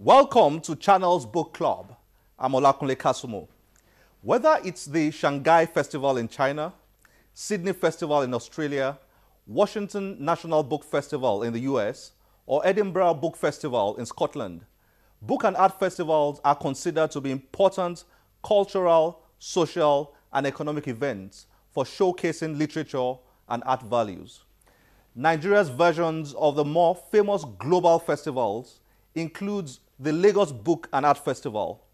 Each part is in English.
Welcome to Channel's Book Club. I'm Olakunle Kasumo. Whether it's the Shanghai Festival in China, Sydney Festival in Australia, Washington National Book Festival in the US, or Edinburgh Book Festival in Scotland, book and art festivals are considered to be important cultural, social, and economic events for showcasing literature and art values. Nigeria's versions of the more famous global festivals includes the Lagos Book and Art Festival.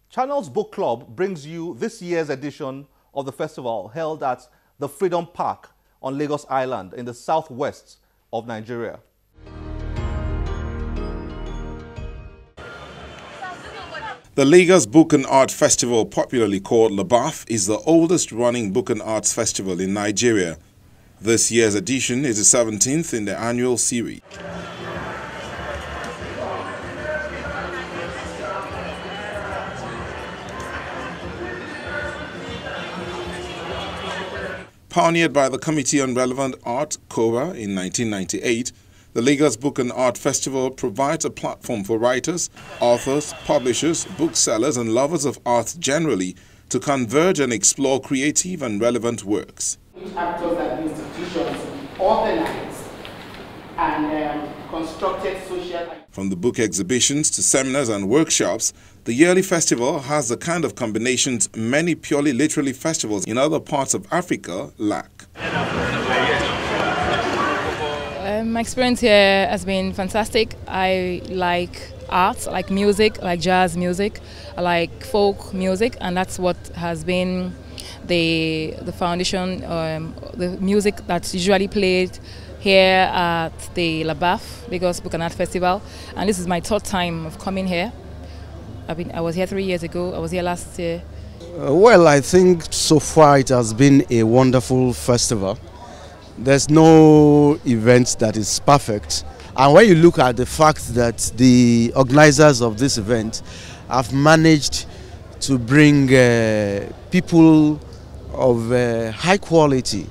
Channel's Book Club brings you this year's edition of the festival held at the Freedom Park on Lagos Island in the southwest of Nigeria. The Lagos Book and Art Festival, popularly called LABAF, is the oldest running book and arts festival in Nigeria. This year's edition is the 17th in the annual series. Pioneered by the Committee on Relevant Art, CORA, in 1998, the Lagos Book and Art Festival provides a platform for writers, authors, publishers, booksellers, and lovers of art generally to converge and explore creative and relevant works. Actors and institutions organized and constructed social... From the book exhibitions to seminars and workshops, the yearly festival has the kind of combinations many purely literary festivals in other parts of Africa lack. My experience here has been fantastic. I like art, I like music, I like jazz music, I like folk music, and that's what has been the foundation, the music that's usually played here at the LABAF, Lagos Book and Art Festival, and this is my third time of coming here. I was here 3 years ago, I was here last year. Well, I think so far it has been a wonderful festival. There's no event that is perfect, and when you look at the fact that the organizers of this event have managed to bring people of high quality,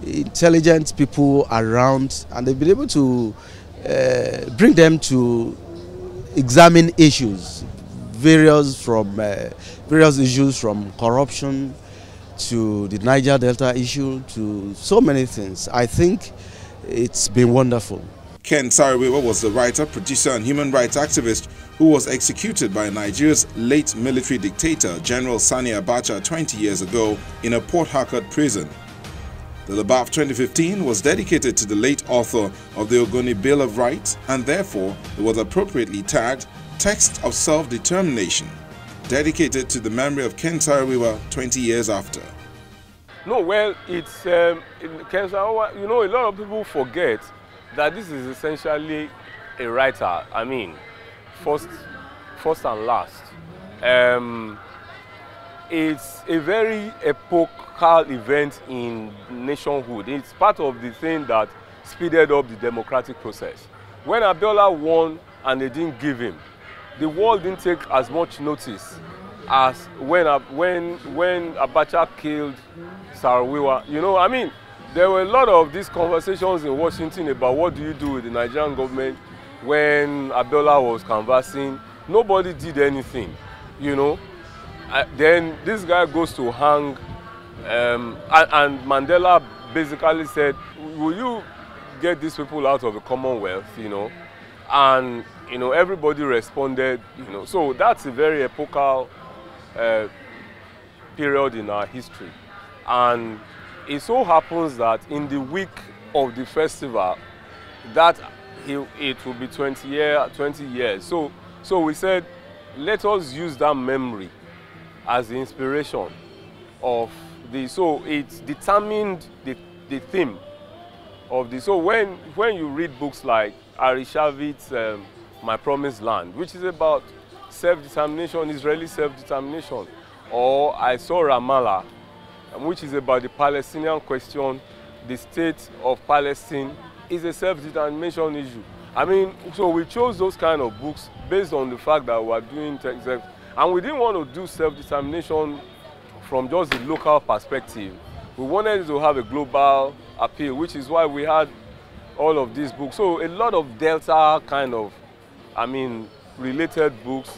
intelligent people around, and they've been able to bring them to examine issues, various issues from corruption to the Niger Delta issue to so many things. I think it's been wonderful. Ken Saro-Wiwa was the writer, producer, and human rights activist who was executed by Nigeria's late military dictator, General Sani Abacha, 20 years ago in a Port Harcourt prison. The LABAF 2015 was dedicated to the late author of the Ogoni Bill of Rights, and therefore it was appropriately tagged Text of Self-Determination, dedicated to the memory of Ken Saro-Wiwa 20 years after. No, well, it's Ken Saro-Wiwa, you know, a lot of people forget that this is essentially a writer. I mean, first and last. It's a very epochal event in nationhood. It's part of the thing that speeded up the democratic process. When Abiola won and they didn't give him, the world didn't take as much notice as when Abacha killed Saro-Wiwa. You know, I mean, there were a lot of these conversations in Washington about what do you do with the Nigerian government when Abiola was canvassing. Nobody did anything, you know. Then this guy goes to hang, and Mandela basically said, will you get these people out of the Commonwealth, you know? And, you know, everybody responded, you know. So that's a very epochal period in our history. And it so happens that in the week of the festival, that it will be 20 years. So we said, let us use that memory as the inspiration of the, so it determined the theme of the, so when you read books like Ari Shavit's My Promised Land, which is about self-determination, Israeli self-determination, or I Saw Ramallah, which is about the Palestinian question, the state of Palestine is a self-determination issue. I mean, so we chose those kind of books based on the fact that we are doing text, and we didn't want to do self-determination from just the local perspective. We wanted to have a global appeal, which is why we had all of these books. So a lot of Delta kind of, I mean, related books,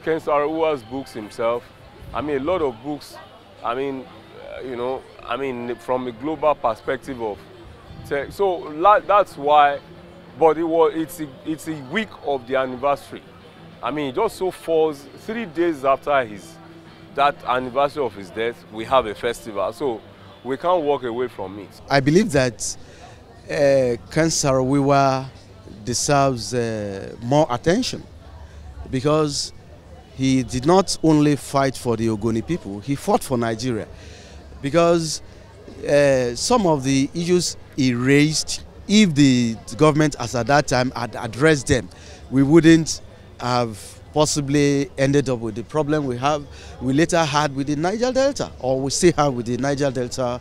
Ken Saro-Wiwa's books himself. I mean, a lot of books. I mean, from a global perspective of tech. So that's why. But it's a week of the anniversary. I mean, it just so falls 3 days after that anniversary of his death. We have a festival, so we can't walk away from it. I believe that Ken Saro-Wiwa deserves more attention, because he did not only fight for the Ogoni people, he fought for Nigeria. Because some of the issues he raised, if the government as at that time had addressed them, we wouldn't have possibly ended up with the problem we later had with the Niger Delta, or we still have with the Niger Delta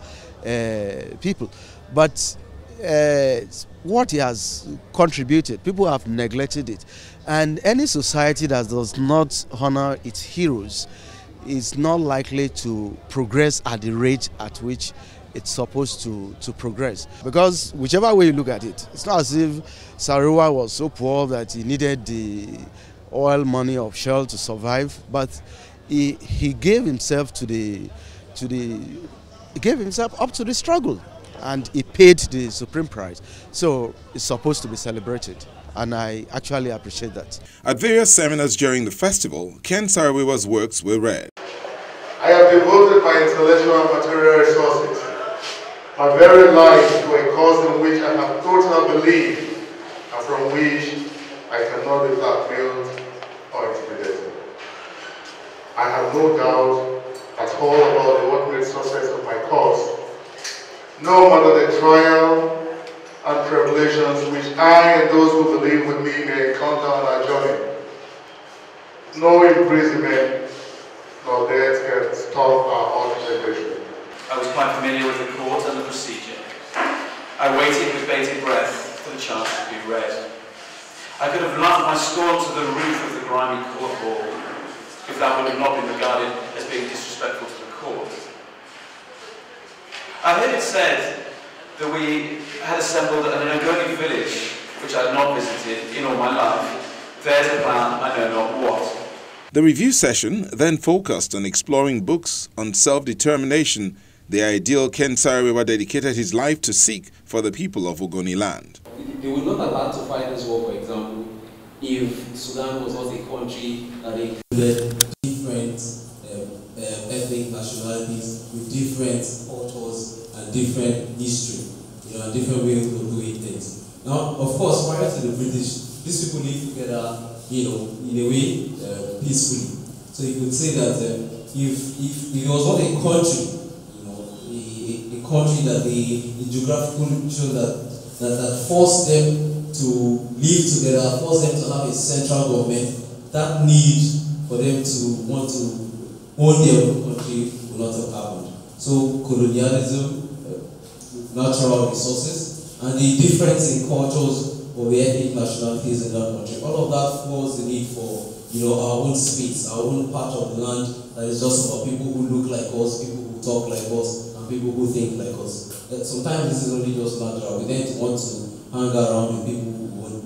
people. But what he has contributed, people have neglected it. And any society that does not honor its heroes is not likely to progress at the rate at which it's supposed to progress. Because whichever way you look at it, it's not as if Saro-Wiwa was so poor that he needed the oil money of Shell to survive, but he gave himself he gave himself up to the struggle, and he paid the supreme price. So it's supposed to be celebrated, and I actually appreciate that. At various seminars during the festival, Ken Saro-Wiwa's works were read. I have devoted my intellectual and material resources, my very life, to a cause in which I have total belief and from which I cannot be blackmailed or intimidated. I have no doubt at all about the ultimate success of my cause, no matter the trial and tribulations which I and those who believe with me may encounter on our journey. No imprisonment nor death can stop our ultimate victory. I was quite familiar with the court and the procedure. I waited with bated breath for the chance to be read. I could have laughed my scorn to the roof of the grimy court hall, if that would have not been regarded as being disrespectful to the court. I heard it said that we had assembled at an Ogoni village, which I had not visited in all my life. There's a plan, I know not what. The review session then focused on exploring books on self-determination, the ideal Ken Saro-Wiwa dedicated his life to seek for the people of Ogoni land. They would not have had to fight this war, for example, if Sudan was not a country that included different ethnic nationalities with different cultures and different history, and different ways of doing things. Now, of course, prior to the British, these people lived together, in a way, peacefully. So you could say that if it was not a country, a country that the geographical show that forced them to live together, forced them to have a central government, that need for them to want to own their own country would not have happened. So colonialism, natural resources, and the difference in cultures of the ethnic nationalities in that country, all of that forced the need for our own space, our own part of the land that is just about people who look like us, people who talk like us, and people who think like us. Sometimes this is only just natural. We tend to want to hang around with people who own